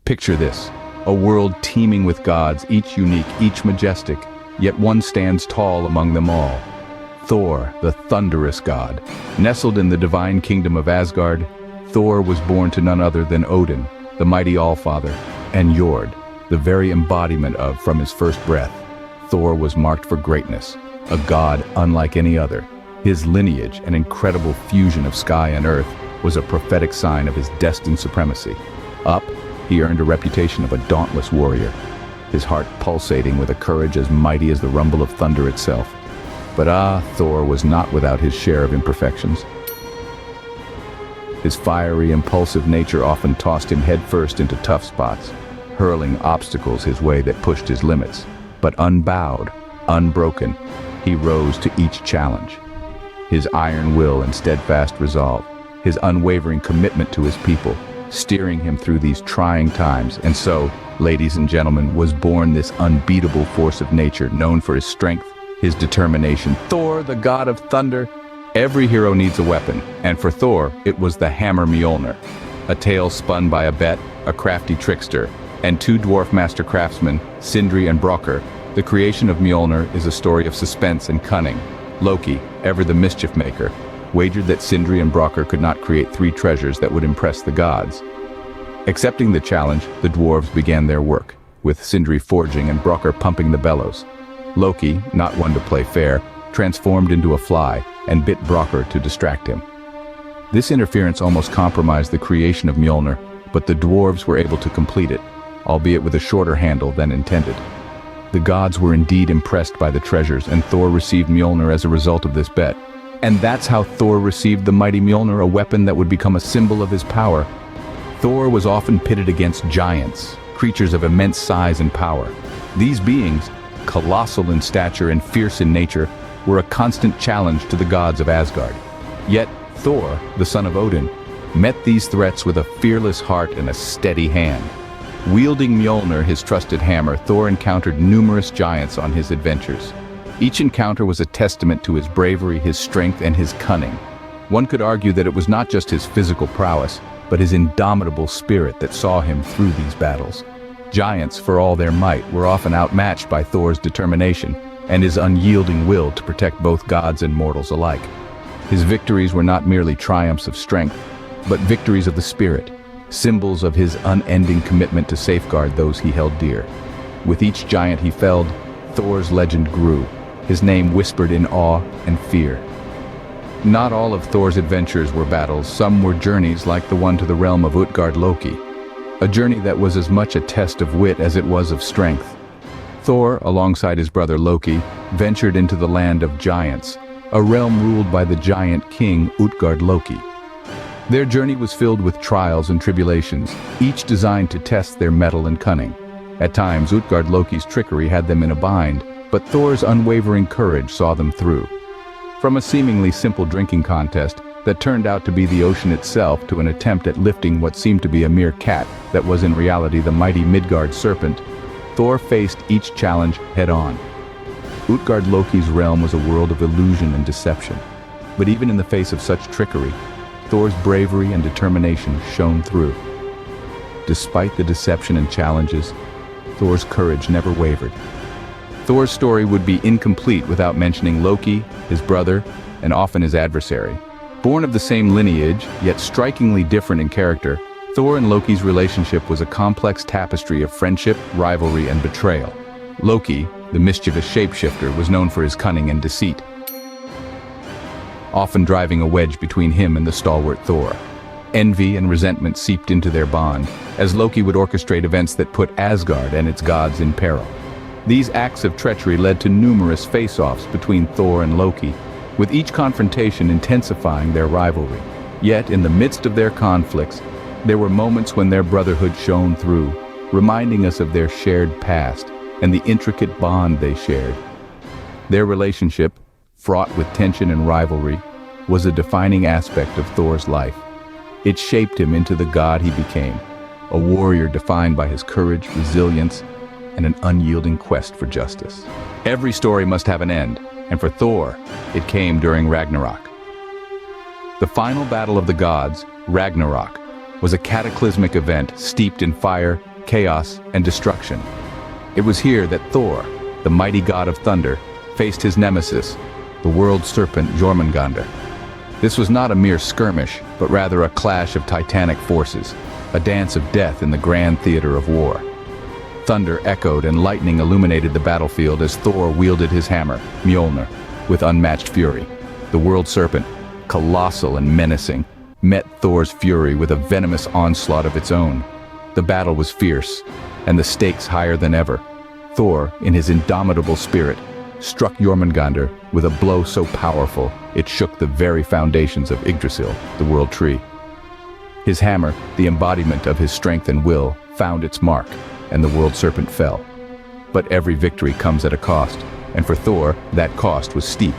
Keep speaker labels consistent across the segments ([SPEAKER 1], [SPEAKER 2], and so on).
[SPEAKER 1] Picture this, a world teeming with gods, each unique, each majestic, yet one stands tall among them all. Thor, the thunderous god. Nestled in the divine kingdom of Asgard, Thor was born to none other than Odin, the mighty Allfather, and Jord, the very embodiment of, from his first breath. Thor was marked for greatness, a god unlike any other. His lineage, an incredible fusion of sky and earth, was a prophetic sign of his destined supremacy. Up, he earned a reputation of a dauntless warrior, his heart pulsating with a courage as mighty as the rumble of thunder itself. But Thor was not without his share of imperfections. His fiery, impulsive nature often tossed him headfirst into tough spots, hurling obstacles his way that pushed his limits. But unbowed, unbroken, he rose to each challenge. His iron will and steadfast resolve, his unwavering commitment to his people, steering him through these trying times. And so, ladies and gentlemen, was born this unbeatable force of nature, known for his strength, his determination. Thor, the god of thunder. Every hero needs a weapon, and for Thor, it was the hammer Mjölnir, a tale spun by a bet, a crafty trickster, and two dwarf master craftsmen, Sindri and Brokkr. The creation of Mjölnir is a story of suspense and cunning. Loki, ever the mischief maker, wagered that Sindri and Brokkr could not create three treasures that would impress the gods. Accepting the challenge, the dwarves began their work, with Sindri forging and Brokkr pumping the bellows. Loki, not one to play fair, transformed into a fly and bit Brokkr to distract him. This interference almost compromised the creation of Mjölnir, but the dwarves were able to complete it, albeit with a shorter handle than intended. The gods were indeed impressed by the treasures, and Thor received Mjölnir as a result of this bet. And that's how Thor received the mighty Mjölnir, a weapon that would become a symbol of his power. Thor was often pitted against giants, creatures of immense size and power. These beings, colossal in stature and fierce in nature, were a constant challenge to the gods of Asgard. Yet Thor, the son of Odin, met these threats with a fearless heart and a steady hand. Wielding Mjölnir, his trusted hammer, Thor encountered numerous giants on his adventures. Each encounter was a testament to his bravery, his strength, and his cunning. One could argue that it was not just his physical prowess, but his indomitable spirit that saw him through these battles. Giants, for all their might, were often outmatched by Thor's determination and his unyielding will to protect both gods and mortals alike. His victories were not merely triumphs of strength, but victories of the spirit, symbols of his unending commitment to safeguard those he held dear. With each giant he felled, Thor's legend grew, his name whispered in awe and fear. Not all of Thor's adventures were battles, some were journeys like the one to the realm of Utgard-Loki, a journey that was as much a test of wit as it was of strength. Thor, alongside his brother Loki, ventured into the land of giants, a realm ruled by the giant king Utgard-Loki. Their journey was filled with trials and tribulations, each designed to test their mettle and cunning. At times, Utgard-Loki's trickery had them in a bind, but Thor's unwavering courage saw them through. From a seemingly simple drinking contest that turned out to be the ocean itself to an attempt at lifting what seemed to be a mere cat that was in reality the mighty Midgard serpent, Thor faced each challenge head-on. Utgard-Loki's realm was a world of illusion and deception, but even in the face of such trickery, Thor's bravery and determination shone through. Despite the deception and challenges, Thor's courage never wavered. Thor's story would be incomplete without mentioning Loki, his brother, and often his adversary. Born of the same lineage, yet strikingly different in character, Thor and Loki's relationship was a complex tapestry of friendship, rivalry, and betrayal. Loki, the mischievous shapeshifter, was known for his cunning and deceit, often driving a wedge between him and the stalwart Thor. Envy and resentment seeped into their bond, as Loki would orchestrate events that put Asgard and its gods in peril. These acts of treachery led to numerous face-offs between Thor and Loki, with each confrontation intensifying their rivalry. Yet, in the midst of their conflicts, there were moments when their brotherhood shone through, reminding us of their shared past and the intricate bond they shared. Their relationship, fraught with tension and rivalry, was a defining aspect of Thor's life. It shaped him into the god he became, a warrior defined by his courage, resilience, and an unyielding quest for justice. Every story must have an end, and for Thor, it came during Ragnarök. The final battle of the gods, Ragnarök, was a cataclysmic event steeped in fire, chaos, and destruction. It was here that Thor, the mighty god of thunder, faced his nemesis, the world serpent Jormungandr. This was not a mere skirmish, but rather a clash of titanic forces, a dance of death in the grand theater of war. Thunder echoed and lightning illuminated the battlefield as Thor wielded his hammer, Mjölnir, with unmatched fury. The world serpent, colossal and menacing, met Thor's fury with a venomous onslaught of its own. The battle was fierce, and the stakes higher than ever. Thor, in his indomitable spirit, struck Jormungandr with a blow so powerful it shook the very foundations of Yggdrasil, the world tree. His hammer, the embodiment of his strength and will, found its mark, and the world serpent fell. But every victory comes at a cost, and for Thor, that cost was steep.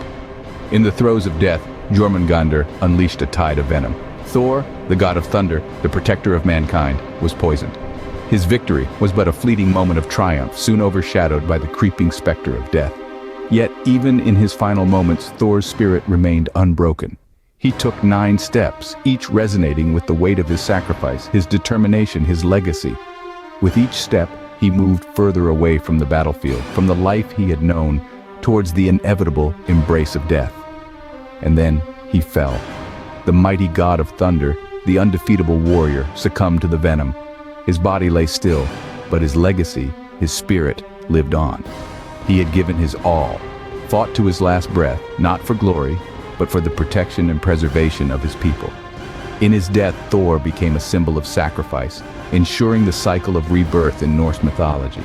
[SPEAKER 1] In the throes of death, Jormungandr unleashed a tide of venom. Thor, the god of thunder, the protector of mankind, was poisoned. His victory was but a fleeting moment of triumph, soon overshadowed by the creeping specter of death. Yet, even in his final moments, Thor's spirit remained unbroken. He took 9 steps, each resonating with the weight of his sacrifice, his determination, his legacy. With each step, he moved further away from the battlefield, from the life he had known, towards the inevitable embrace of death. And then he fell. The mighty god of thunder, the undefeatable warrior, succumbed to the venom. His body lay still, but his legacy, his spirit, lived on. He had given his all, fought to his last breath, not for glory, but for the protection and preservation of his people. In his death, Thor became a symbol of sacrifice, ensuring the cycle of rebirth in Norse mythology.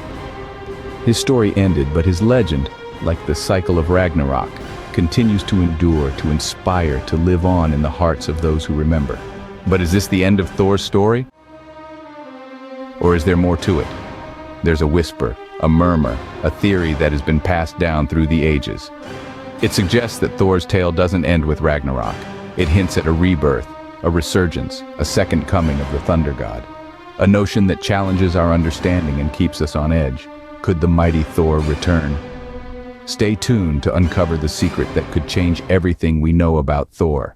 [SPEAKER 1] His story ended, but his legend, like the cycle of Ragnarök, continues to endure, to inspire, to live on in the hearts of those who remember. But is this the end of Thor's story? Or is there more to it? There's a whisper, a murmur, a theory that has been passed down through the ages. It suggests that Thor's tale doesn't end with Ragnarök. It hints at a rebirth, a resurgence, a second coming of the thunder god. A notion that challenges our understanding and keeps us on edge. Could the mighty Thor return? Stay tuned to uncover the secret that could change everything we know about Thor.